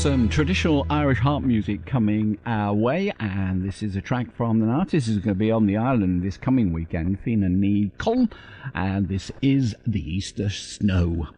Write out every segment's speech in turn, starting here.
some traditional Irish harp music coming our way, and this is a track from an artist who's going to be on the island this coming weekend, Fiana Ní Chonaill, and this is The Easter Snow.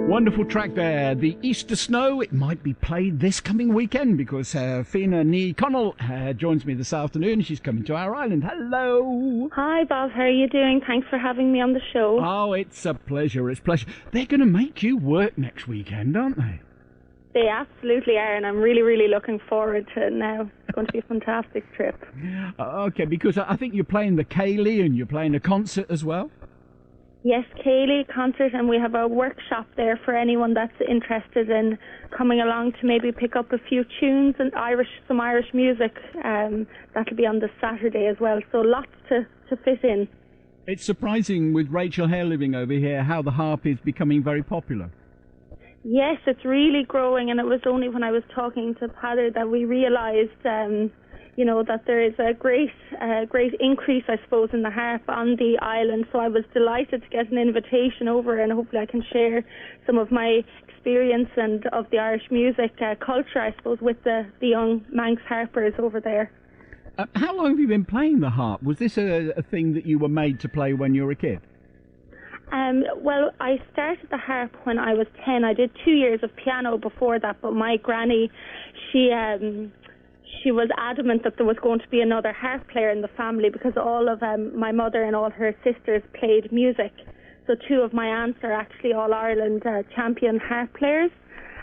Wonderful track there, The Easter Snow. It might be played this coming weekend because Fiana Ní Chonaill joins me this afternoon. She's coming to our island. Hello. Hi, Bob. How are you doing? Thanks for having me on the show. Oh, it's a pleasure. It's a pleasure. They're going to make you work next weekend, aren't they? They absolutely are, and I'm really, really looking forward to it now. It's going to be a fantastic trip. Okay, because I think you're playing the Ceilidh and you're playing a concert as well. Yes, Ceilidh concert, and we have a workshop there for anyone that's interested in coming along to maybe pick up a few tunes and some Irish music. That'll be on the Saturday as well, so lots to fit in. It's surprising with Rachel Hare living over here how the harp is becoming very popular. Yes, it's really growing, and it was only when I was talking to Padder that we realised that there is a great increase, I suppose, in the harp on the island. So I was delighted to get an invitation over, and hopefully I can share some of my experience and of the Irish music culture, I suppose, with the young Manx harpers over there. How long have you been playing the harp? Was this a thing that you were made to play when you were a kid? Well, I started the harp when I was 10. I did 2 years of piano before that, but my granny, she was adamant that there was going to be another harp player in the family because all of my mother and all her sisters played music. So two of my aunts are actually All-Ireland champion harp players.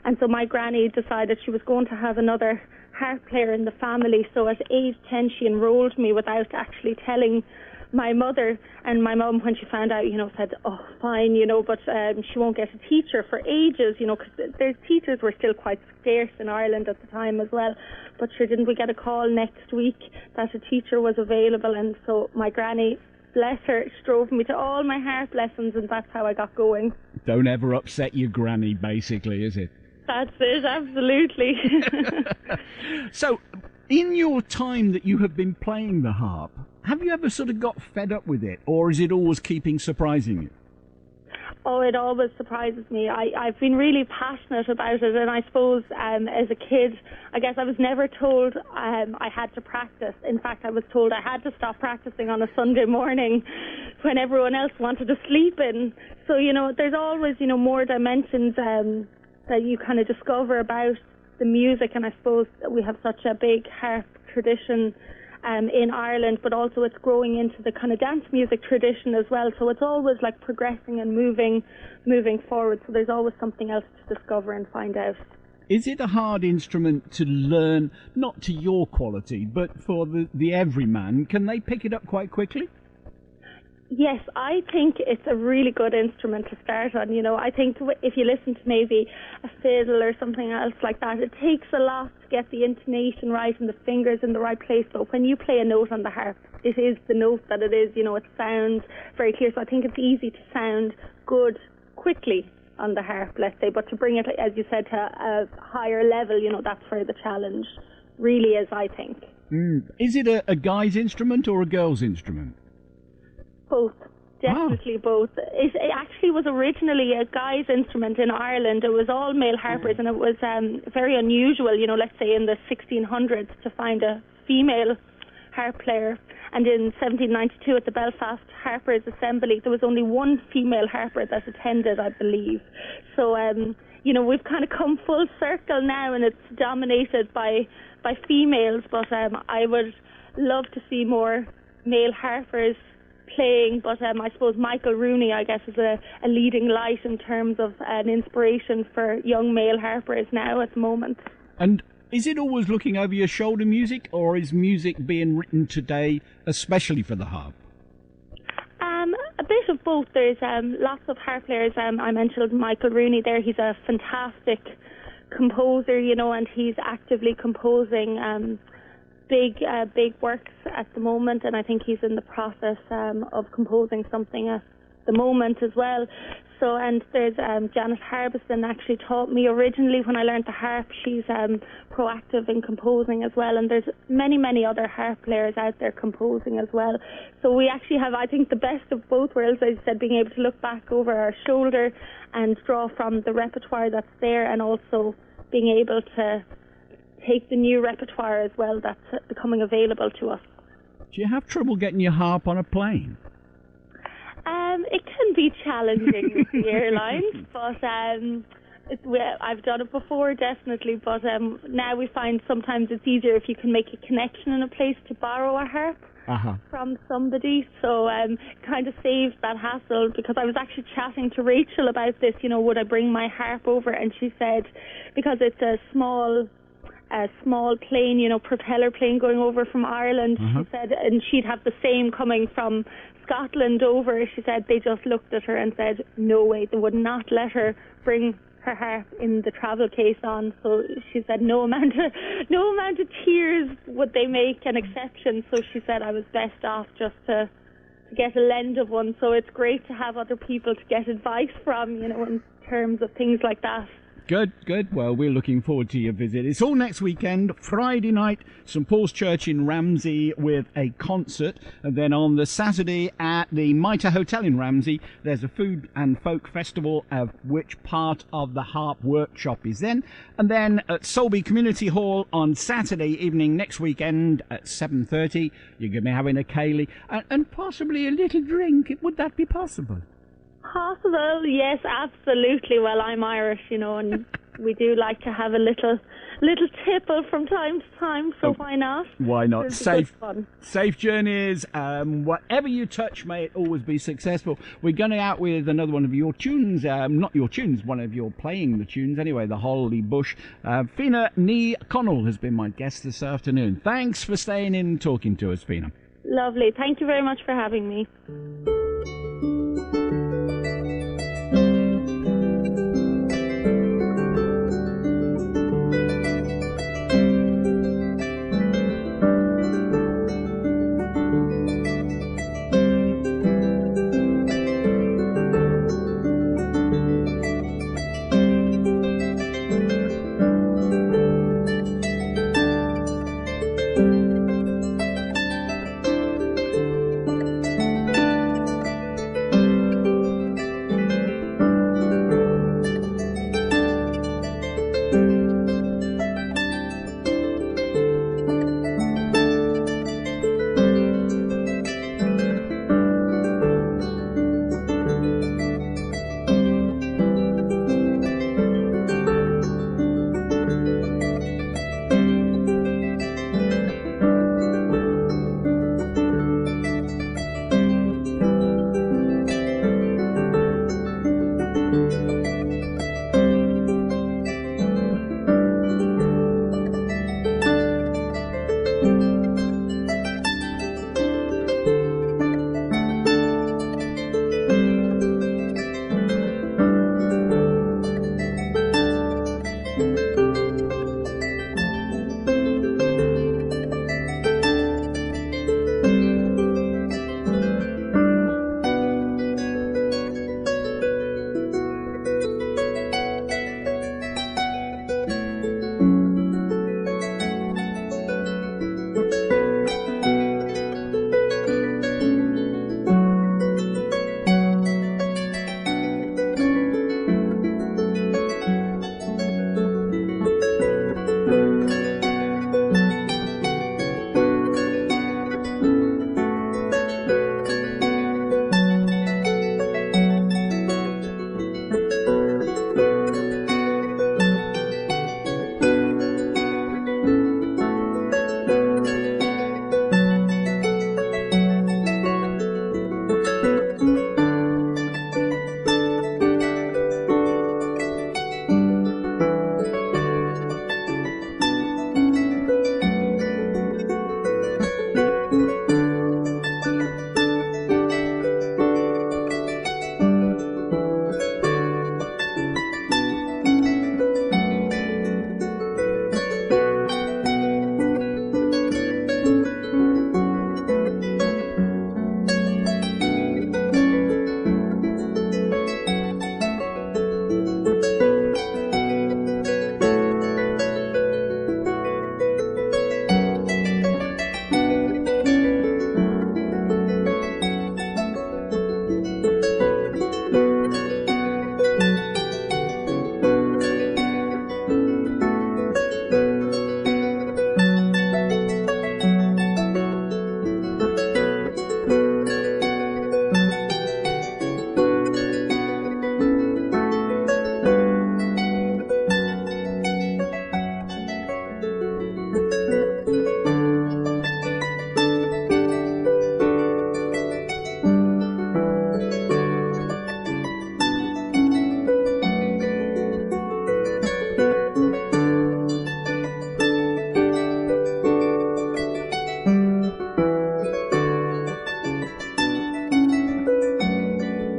And so my granny decided she was going to have another harp player in the family. So at age 10, she enrolled me without actually telling my mother. And my mum, when she found out, said, oh, fine, but she won't get a teacher for ages, because their teachers were still quite scarce in Ireland at the time as well. But sure, didn't we get a call next week that a teacher was available? And so my granny, bless her, she drove me to all my harp lessons, and that's how I got going. Don't ever upset your granny, basically, is it? That's it, absolutely. So, in your time that you have been playing the harp, have you ever sort of got fed up with it, or is it always keeping surprising you? Oh, it always surprises me. I've been really passionate about it, and I suppose as a kid, I guess I was never told I had to practice. In fact, I was told I had to stop practicing on a Sunday morning when everyone else wanted to sleep in. So, there's always, more dimensions that you kind of discover about the music, and I suppose that we have such a big harp tradition in Ireland, but also it's growing into the kind of dance music tradition as well. So it's always like progressing and moving forward. So there's always something else to discover and find out. Is it a hard instrument to learn, not to your quality, but for the everyman? Can they pick it up quite quickly? Yes, I think it's a really good instrument to start on. I think if you listen to maybe a fiddle or something else like that, it takes a lot to get the intonation right and the fingers in the right place. But when you play a note on the harp, it is the note that it is. It sounds very clear. So I think it's easy to sound good quickly on the harp, let's say. But to bring it, as you said, to a higher level, that's where the challenge really is, I think. Is it a guy's instrument or a girl's instrument? Both. Definitely both. It actually was originally a guy's instrument in Ireland. It was all male harpers, and it was very unusual, let's say in the 1600s, to find a female harp player. And in 1792 at the Belfast Harpers Assembly, there was only one female harper that attended, I believe. So, we've kind of come full circle now, and it's dominated by females, but I would love to see more male harpers playing, but I suppose Michael Rooney, I guess, is a leading light in terms of an inspiration for young male harpers now at the moment. And is it always looking over your shoulder music, or is music being written today especially for the harp? A bit of both. There's lots of harp players. I mentioned Michael Rooney there. He's a fantastic composer, and he's actively composing big works at the moment, and I think he's in the process of composing something at the moment as well. So, and there's Janet Harbison actually taught me originally when I learned the harp. She's proactive in composing as well, and there's many other harp players out there composing as well. So we actually have, I think, the best of both worlds, as I said, being able to look back over our shoulder and draw from the repertoire that's there, and also being able to take the new repertoire as well that's becoming available to us. Do you have trouble getting your harp on a plane? It can be challenging with the airlines, but I've done it before, definitely, but now we find sometimes it's easier if you can make a connection in a place to borrow a harp from somebody, so kind of saves that hassle, because I was actually chatting to Rachel about this, would I bring my harp over, and she said, because it's a small plane, propeller plane going over from Ireland, she said, and she'd have the same coming from Scotland over. She said they just looked at her and said, no way, they would not let her bring her harp in the travel case on. So she said no amount of tears would they make an exception. So she said I was best off just to get a lend of one. So it's great to have other people to get advice from, in terms of things like that. Good. Well, we're looking forward to your visit. It's all next weekend, Friday night, St Paul's Church in Ramsey with a concert. And then on the Saturday at the Mitre Hotel in Ramsey, there's a food and folk festival, of which part of the harp workshop is then. And then at Solby Community Hall on Saturday evening next weekend at 7:30, you're going to be having a ceilidh and possibly a little drink. Would that be possible? Possible, yes, absolutely. Well, I'm Irish, and we do like to have a little little tipple from time to time, so why not? Why not? It's good fun. Safe journeys. Whatever you touch, may it always be successful. We're going out with another one of your tunes. Not your tunes, one of your playing the tunes anyway, the Holy Bush. Fiana Ní Chonaill has been my guest this afternoon. Thanks for staying in and talking to us, Fiana. Lovely. Thank you very much for having me.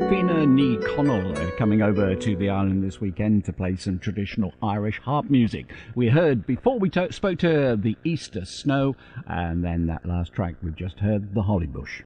Fiana Ní Chonaill coming over to the island this weekend to play some traditional Irish harp music. We heard, before we spoke to her, the Easter Snow, and then that last track we just heard, the Holy Bush.